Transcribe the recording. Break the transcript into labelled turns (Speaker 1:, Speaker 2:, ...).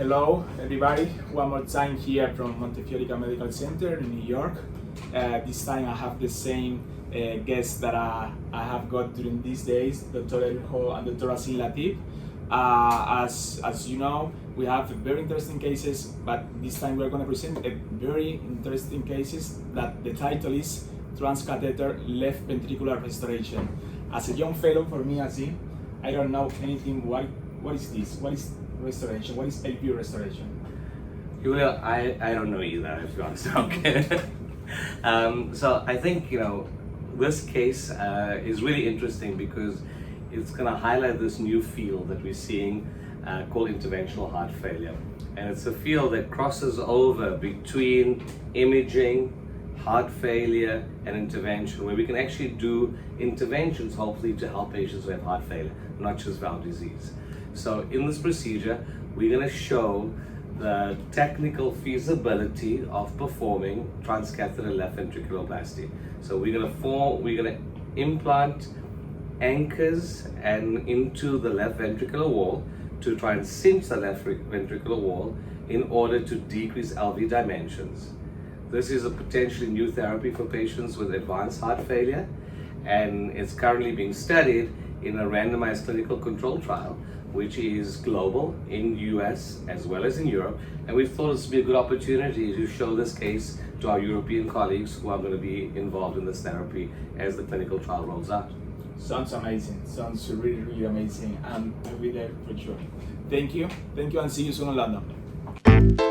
Speaker 1: Hello everybody, one more time here from Montefiore Medical Center in New York. This time I have the same guests that I have got during these days, Dr. Elho and Dr. Azeem Latib. As you know, we have very interesting cases, but this time we're going to present a very interesting cases that the title is Transcatheter left ventricular restoration. As a young fellow, for me, Azeem, I don't know anything. What is this? What is restoration? What is LV restoration?
Speaker 2: Julio, I don't know either, if you honest. Okay. So I think, this case is really interesting because it's going to highlight this new field that we're seeing called interventional heart failure. And it's a field that crosses over between imaging, heart failure, and intervention, where we can actually do interventions hopefully to help patients who have heart failure, not just valve disease. So in this procedure, we're going to show the technical feasibility of performing transcatheter left ventriculoplasty. So we're going to implant anchors and into the left ventricular wall to try and cinch the left ventricular wall in order to decrease LV dimensions. This is a potentially new therapy for patients with advanced heart failure, and it's currently being studied in a randomized clinical control trial, which is global in US as well as in Europe. And we thought this would be a good opportunity to show this case to our European colleagues who are going to be involved in this therapy as the clinical trial rolls out.
Speaker 1: Sounds amazing. Sounds really, really amazing. And I'll be there for sure. Thank you, and see you soon in London.